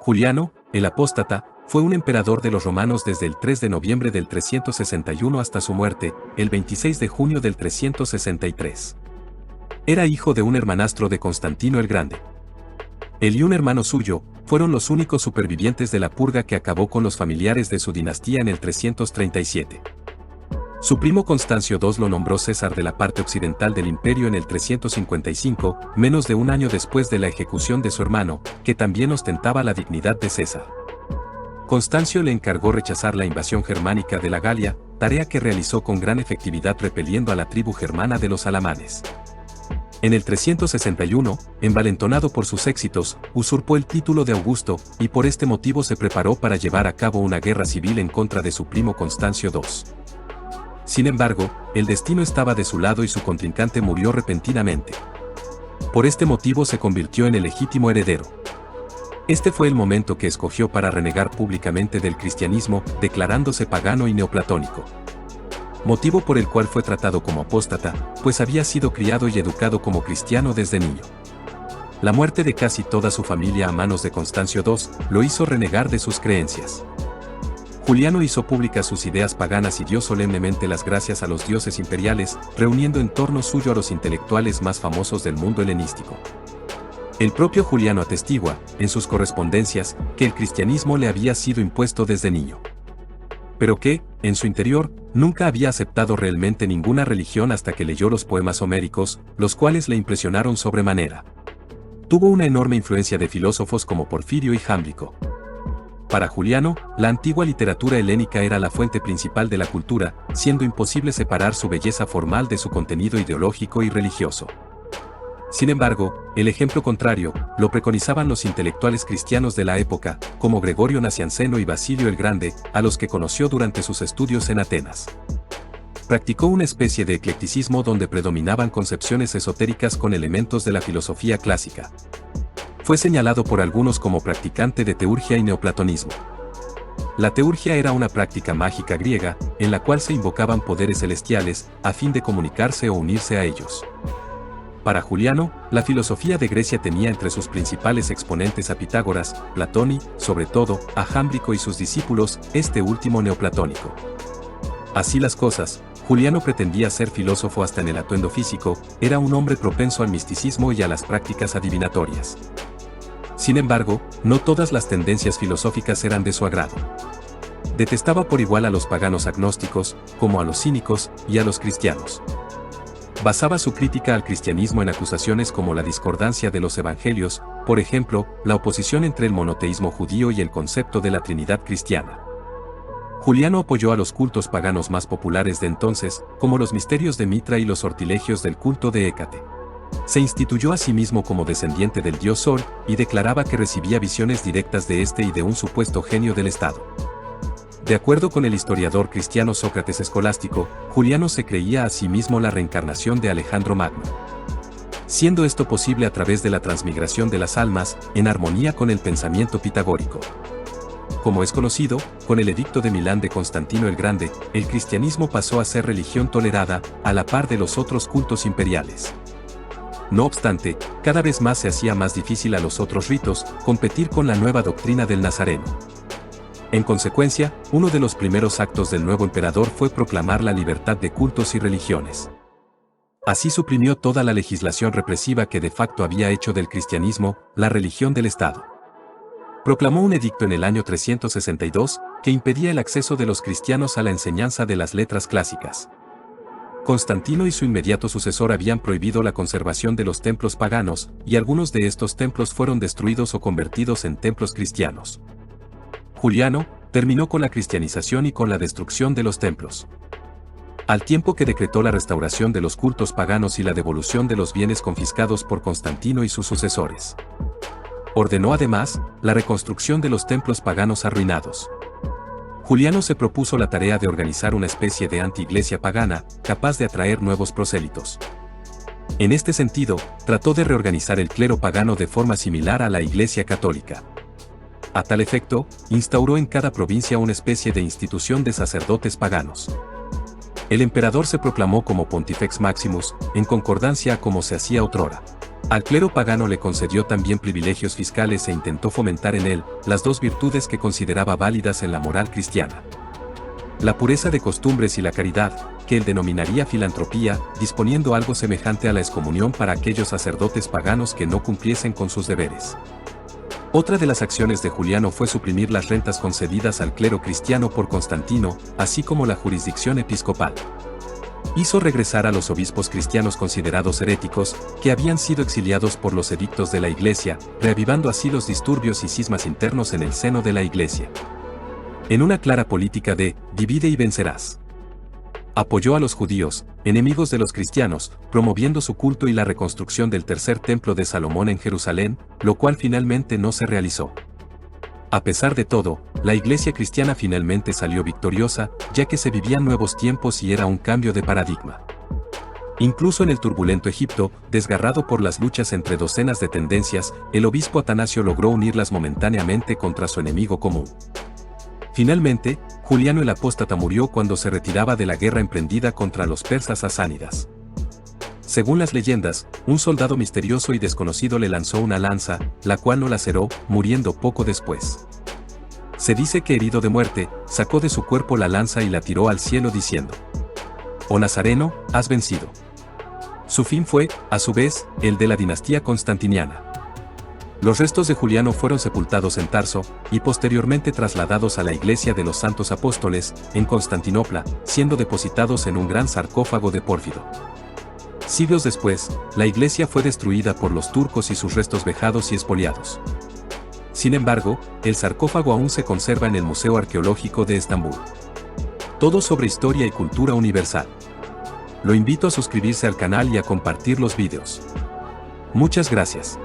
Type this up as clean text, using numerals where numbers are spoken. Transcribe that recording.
Juliano, el apóstata, fue un emperador de los romanos desde el 3 de noviembre del 361 hasta su muerte, el 26 de junio del 363. Era hijo de un hermanastro de Constantino el Grande. Él y un hermano suyo fueron los únicos supervivientes de la purga que acabó con los familiares de su dinastía en el 337. Su primo Constancio II lo nombró César de la parte occidental del imperio en el 355, menos de un año después de la ejecución de su hermano, que también ostentaba la dignidad de César. Constancio le encargó rechazar la invasión germánica de la Galia, tarea que realizó con gran efectividad repeliendo a la tribu germana de los alamanes. En el 361, envalentonado por sus éxitos, usurpó el título de Augusto, y por este motivo se preparó para llevar a cabo una guerra civil en contra de su primo Constancio II. Sin embargo, el destino estaba de su lado y su contrincante murió repentinamente. Por este motivo se convirtió en el legítimo heredero. Este fue el momento que escogió para renegar públicamente del cristianismo, declarándose pagano y neoplatónico. Motivo por el cual fue tratado como apóstata, pues había sido criado y educado como cristiano desde niño. La muerte de casi toda su familia a manos de Constancio II lo hizo renegar de sus creencias. Juliano hizo públicas sus ideas paganas y dio solemnemente las gracias a los dioses imperiales, reuniendo en torno suyo a los intelectuales más famosos del mundo helenístico. El propio Juliano atestigua, en sus correspondencias, que el cristianismo le había sido impuesto desde niño. Pero que, en su interior, nunca había aceptado realmente ninguna religión hasta que leyó los poemas homéricos, los cuales le impresionaron sobremanera. Tuvo una enorme influencia de filósofos como Porfirio y Jámblico. Para Juliano, la antigua literatura helénica era la fuente principal de la cultura, siendo imposible separar su belleza formal de su contenido ideológico y religioso. Sin embargo, el ejemplo contrario, lo preconizaban los intelectuales cristianos de la época, como Gregorio Nacianceno y Basilio el Grande, a los que conoció durante sus estudios en Atenas. Practicó una especie de eclecticismo donde predominaban concepciones esotéricas con elementos de la filosofía clásica. Fue señalado por algunos como practicante de teurgia y neoplatonismo. La teurgia era una práctica mágica griega, en la cual se invocaban poderes celestiales, a fin de comunicarse o unirse a ellos. Para Juliano, la filosofía de Grecia tenía entre sus principales exponentes a Pitágoras, Platón y, sobre todo, a Jámblico y sus discípulos, este último neoplatónico. Así las cosas, Juliano pretendía ser filósofo hasta en el atuendo físico, era un hombre propenso al misticismo y a las prácticas adivinatorias. Sin embargo, no todas las tendencias filosóficas eran de su agrado. Detestaba por igual a los paganos agnósticos, como a los cínicos, y a los cristianos. Basaba su crítica al cristianismo en acusaciones como la discordancia de los evangelios, por ejemplo, la oposición entre el monoteísmo judío y el concepto de la Trinidad cristiana. Juliano apoyó a los cultos paganos más populares de entonces, como los misterios de Mitra y los sortilegios del culto de Hécate. Se instituyó a sí mismo como descendiente del dios Sol, y declaraba que recibía visiones directas de este y de un supuesto genio del Estado. De acuerdo con el historiador cristiano Sócrates Escolástico, Juliano se creía a sí mismo la reencarnación de Alejandro Magno. Siendo esto posible a través de la transmigración de las almas, en armonía con el pensamiento pitagórico. Como es conocido, con el Edicto de Milán de Constantino el Grande, el cristianismo pasó a ser religión tolerada, a la par de los otros cultos imperiales. No obstante, cada vez más se hacía más difícil a los otros ritos competir con la nueva doctrina del Nazareno. En consecuencia, uno de los primeros actos del nuevo emperador fue proclamar la libertad de cultos y religiones. Así suprimió toda la legislación represiva que de facto había hecho del cristianismo la religión del Estado. Proclamó un edicto en el año 362 que impedía el acceso de los cristianos a la enseñanza de las letras clásicas. Constantino y su inmediato sucesor habían prohibido la conservación de los templos paganos, y algunos de estos templos fueron destruidos o convertidos en templos cristianos. Juliano terminó con la cristianización y con la destrucción de los templos. Al tiempo que decretó la restauración de los cultos paganos y la devolución de los bienes confiscados por Constantino y sus sucesores. Ordenó además la reconstrucción de los templos paganos arruinados. Juliano se propuso la tarea de organizar una especie de anti-iglesia pagana, capaz de atraer nuevos prosélitos. En este sentido, trató de reorganizar el clero pagano de forma similar a la Iglesia católica. A tal efecto, instauró en cada provincia una especie de institución de sacerdotes paganos. El emperador se proclamó como Pontifex Maximus, en concordancia a como se hacía otrora. Al clero pagano le concedió también privilegios fiscales e intentó fomentar en él las dos virtudes que consideraba válidas en la moral cristiana: la pureza de costumbres y la caridad, que él denominaría filantropía, disponiendo algo semejante a la excomunión para aquellos sacerdotes paganos que no cumpliesen con sus deberes. Otra de las acciones de Juliano fue suprimir las rentas concedidas al clero cristiano por Constantino, así como la jurisdicción episcopal. Hizo regresar a los obispos cristianos considerados heréticos, que habían sido exiliados por los edictos de la Iglesia, reavivando así los disturbios y cismas internos en el seno de la Iglesia. En una clara política de «divide y vencerás». Apoyó a los judíos, enemigos de los cristianos, promoviendo su culto y la reconstrucción del tercer templo de Salomón en Jerusalén, lo cual finalmente no se realizó. A pesar de todo, la Iglesia cristiana finalmente salió victoriosa, ya que se vivían nuevos tiempos y era un cambio de paradigma. Incluso en el turbulento Egipto, desgarrado por las luchas entre docenas de tendencias, el obispo Atanasio logró unirlas momentáneamente contra su enemigo común. Finalmente, Juliano el Apóstata murió cuando se retiraba de la guerra emprendida contra los persas sasánidas. Según las leyendas, un soldado misterioso y desconocido le lanzó una lanza, la cual lo laceró, muriendo poco después. Se dice que, herido de muerte, sacó de su cuerpo la lanza y la tiró al cielo diciendo: «Oh Nazareno, has vencido». Su fin fue, a su vez, el de la dinastía constantiniana. Los restos de Juliano fueron sepultados en Tarso, y posteriormente trasladados a la iglesia de los Santos Apóstoles, en Constantinopla, siendo depositados en un gran sarcófago de pórfido. Siglos después, la iglesia fue destruida por los turcos y sus restos vejados y expoliados. Sin embargo, el sarcófago aún se conserva en el Museo Arqueológico de Estambul. Todo sobre historia y cultura universal. Lo invito a suscribirse al canal y a compartir los vídeos. Muchas gracias.